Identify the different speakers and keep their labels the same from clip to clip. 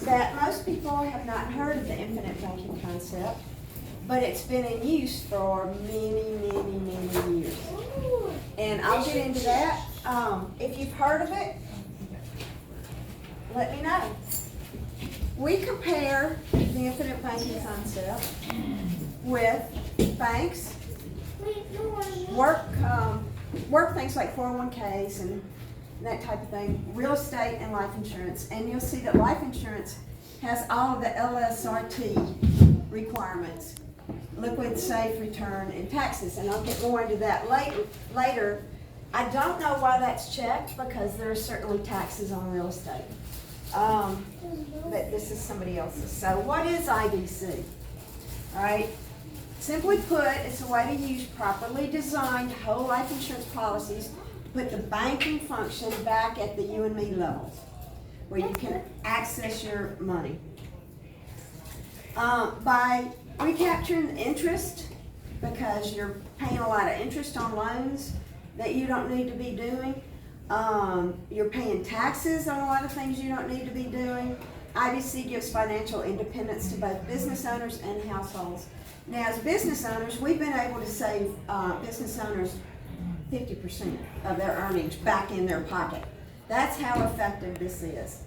Speaker 1: that most people have not heard of the infinite banking concept, but it's been in use for many years. And I'll get into that. If you've heard of it, let me know. We compare the infinite banking concept with banks, work things like 401ks and that type of thing, real estate and life insurance. And you'll see that life insurance has all of the LSRT requirements, liquid, safe, return, and taxes. And I'll get more into that later. I don't know why that's checked because there are certainly taxes on real estate. But this is somebody else's. So what is IBC? All right. Simply put, it's a way to use properly designed whole life insurance policies to put the banking function back at the you and me level, where you can access your money. By recapturing the interest, because you're paying a lot of interest on loans that you don't need to be doing. You're paying taxes on a lot of things you don't need to be doing. IBC gives financial independence to both business owners and households. Now, as business owners, we've been able to save business owners 50% of their earnings back in their pocket. That's how effective this is.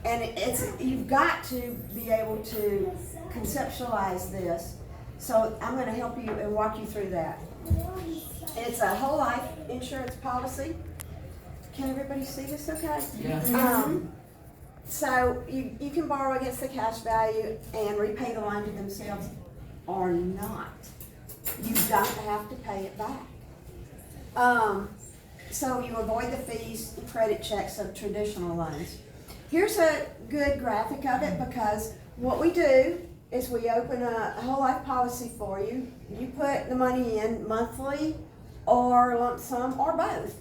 Speaker 1: And you've got to be able to conceptualize this. So I'm going to help you and walk you through that. It's a whole life insurance policy. Can everybody see this okay?
Speaker 2: Yeah.
Speaker 1: So you can borrow against the cash value and repay the loan to themselves or not. You don't have to pay it back. So you avoid the fees, the credit checks of traditional loans. Here's a good graphic of it, because what we do is we open a whole life policy for you. You put the money in monthly or lump sum or both.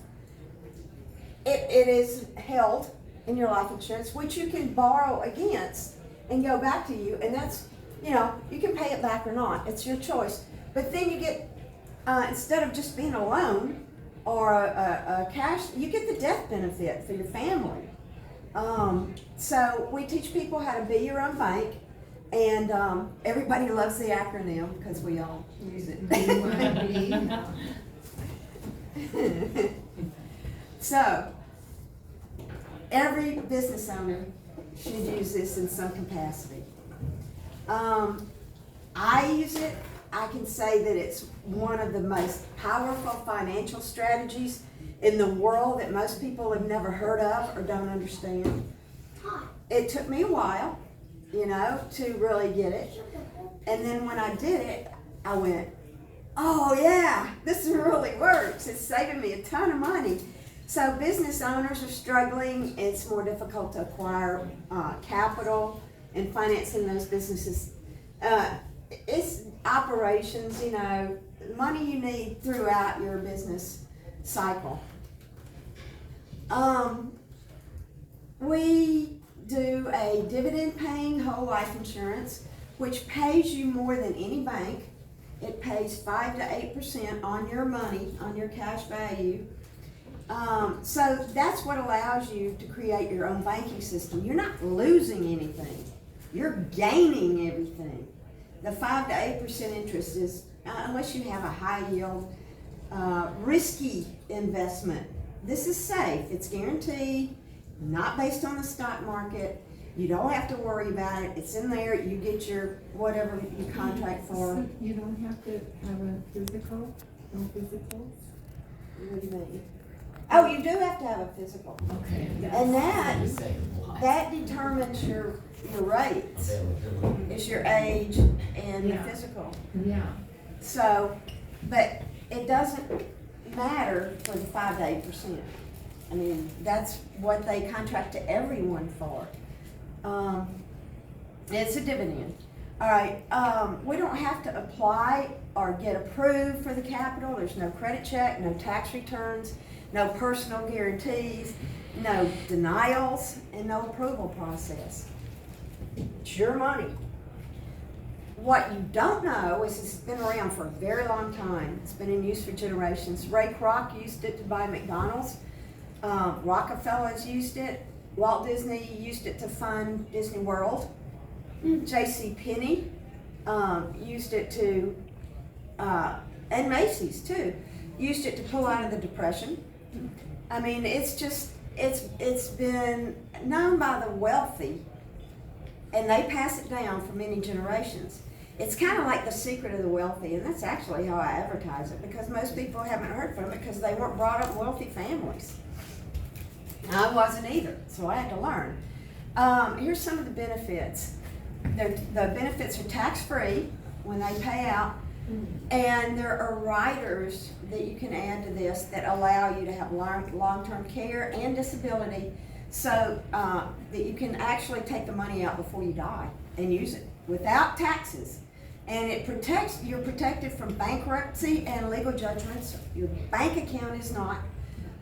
Speaker 1: It is held in your life insurance, which you can borrow against and go back to you. And that's, you can pay it back or not. It's your choice. But then you get, instead of just being a loan or a cash, you get the death benefit for your family. So we teach people how to be your own bank. And everybody loves the acronym because we all use it. So, every business owner should use this in some capacity. I use it. I can say that it's one of the most powerful financial strategies in the world that most people have never heard of or don't understand. It took me a while, to really get it. And then when I did it, I went, oh yeah, this really works. It's saving me a ton of money. So business owners are struggling. It's more difficult to acquire capital and financing those businesses. It's operations, money you need throughout your business cycle. We do a dividend-paying whole life insurance, which pays you more than any bank. It pays 5 to 8% on your money, on your cash value. So that's what allows you to create your own banking system. You're not losing anything. You're gaining everything. The 5 to 8% interest is, unless you have a high yield, risky investment. This is safe. It's guaranteed, not based on the stock market. You don't have to worry about it. It's in there. You get your whatever you contract for.
Speaker 2: So you don't have to have a physical? No physicals?
Speaker 1: What do you mean? Oh, you do have to have a physical.
Speaker 2: Okay.
Speaker 1: And that determines your rates. It's your age and
Speaker 2: Yeah.
Speaker 1: the physical.
Speaker 2: Yeah.
Speaker 1: So, but it doesn't matter for the 5 to 8%. I mean, that's what they contract to everyone for. It's a dividend. All right, we don't have to apply or get approved for the capital. There's no credit check, no tax returns, no personal guarantees, no denials, and no approval process. It's your money. What you don't know is it's been around for a very long time. It's been in use for generations. Ray Kroc used it to buy McDonald's. Rockefellers used it. Walt Disney used it to fund Disney World. J.C. Penney used it to, and Macy's too, used it to pull out of the Depression. I mean, it's just, it's been known by the wealthy, and they pass it down for many generations. It's kind of like the secret of the wealthy, and that's actually how I advertise it, because most people haven't heard from it because they weren't brought up in wealthy families. I wasn't either, so I had to learn. Here's some of the benefits. The benefits are tax-free when they pay out, and there are riders that you can add to this that allow you to have long-term care and disability, so that you can actually take the money out before you die and use it without taxes. And it protects, you're protected from bankruptcy and legal judgments. Your bank account is not.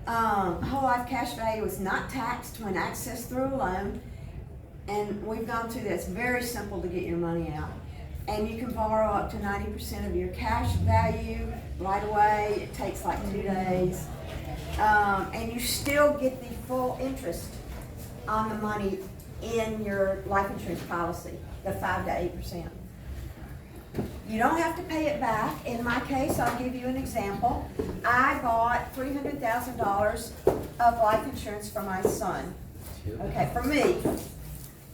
Speaker 1: Whole life cash value is not taxed when accessed through a loan. And we've gone through this. Very simple to get your money out. And you can borrow up to 90% of your cash value right away. It takes like 2 days. And you still get the full interest on the money in your life insurance policy, the 5 to 8%. You don't have to pay it back. In my case, I'll give you an example. I bought $300,000 of life insurance for my son. Okay, for me.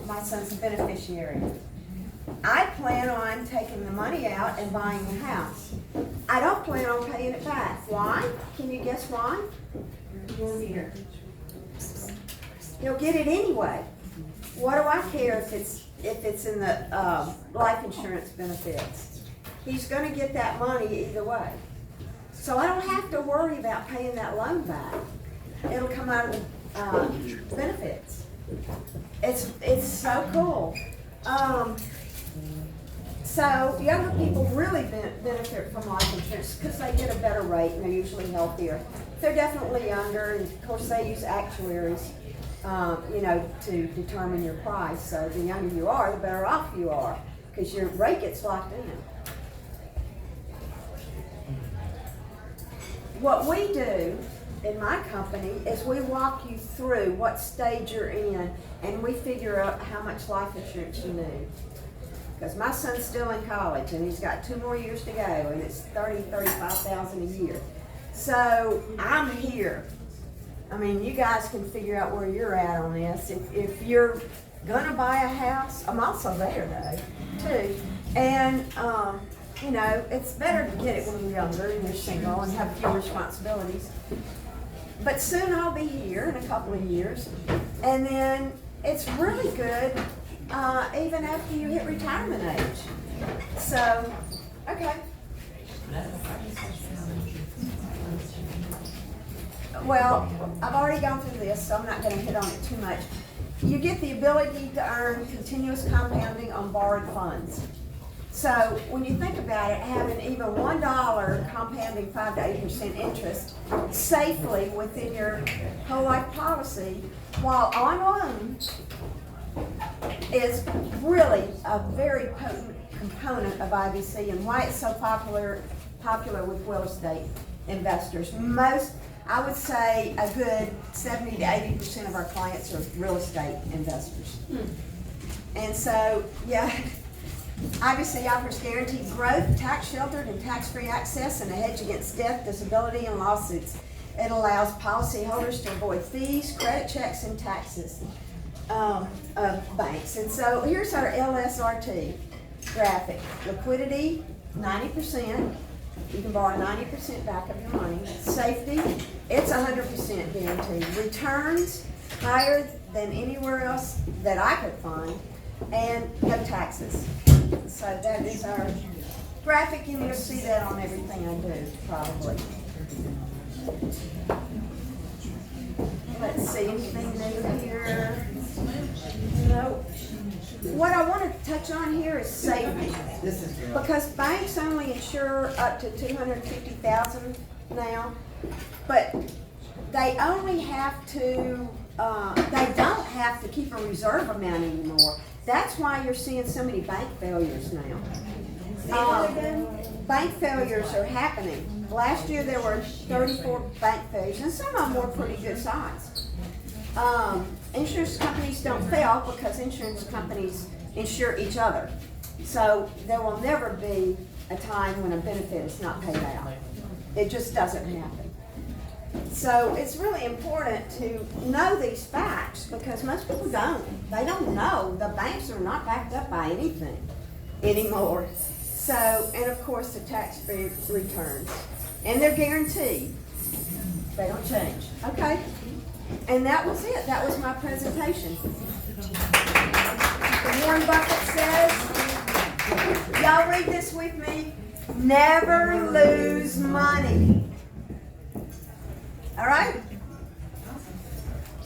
Speaker 1: My son's a beneficiary. I plan on taking the money out and buying a house. I don't plan on paying it back. Why? Can you guess why? Here. He'll get it anyway. What do I care if it's in the life insurance benefits? He's going to get that money either way. So I don't have to worry about paying that loan back. It'll come out of the benefits. It's so cool. So younger people really benefit from life insurance because they get a better rate and they're usually healthier. They're definitely younger, and of course they use actuaries, to determine your price. So the younger you are, the better off you are because your rate gets locked in. What we do in my company is we walk you through what stage you're in, and we figure out how much life insurance you need. Because my son's still in college and he's got 2 more years to go, and it's $35,000 a year. So I'm here. I mean, you guys can figure out where you're at on this. If you're gonna buy a house, I'm also there though, too. And it's better to get it when you're younger and you're single and have few responsibilities. But soon I'll be here in a couple of years, and then it's really good even after you hit retirement age. So, okay. Well, I've already gone through this, so I'm not going to hit on it too much. You get the ability to earn continuous compounding on borrowed funds. So when you think about it, having even $1 compounding 5 to 8% interest safely within your whole life policy while on loan is really a very potent component of IBC, and why it's so popular with real estate investors. I would say a good 70 to 80% of our clients are real estate investors. And so, yeah, IBC offers guaranteed growth, tax-sheltered and tax-free access, and a hedge against death, disability, and lawsuits. It allows policyholders to avoid fees, credit checks, and taxes of banks. And so here's our LSRT graphic. Liquidity, 90%. You can borrow 90% back of your money. Safety, it's 100% guaranteed. Returns, higher than anywhere else that I could find, and no taxes. So that is our graphic, and you'll see that on everything I do, probably. Let's see, anything new here? Nope. What I want to touch on here is safety, because banks only insure up to $250,000 now, but they only have to. They don't have to keep a reserve amount anymore. That's why you're seeing so many bank failures now. Bank failures are happening. Last year there were 34 bank failures, and some of them were pretty good size. insurance companies don't fail because insurance companies insure each other. So there will never be a time when a benefit is not paid out. It just doesn't happen. So it's really important to know these facts because most people don't. They don't know. The banks are not backed up by anything anymore. So, and of course the tax-free returns. And they're guaranteed. They don't change. Okay? And that was it. That was my presentation. Warren Buffett says, y'all read this with me, never lose money. All right?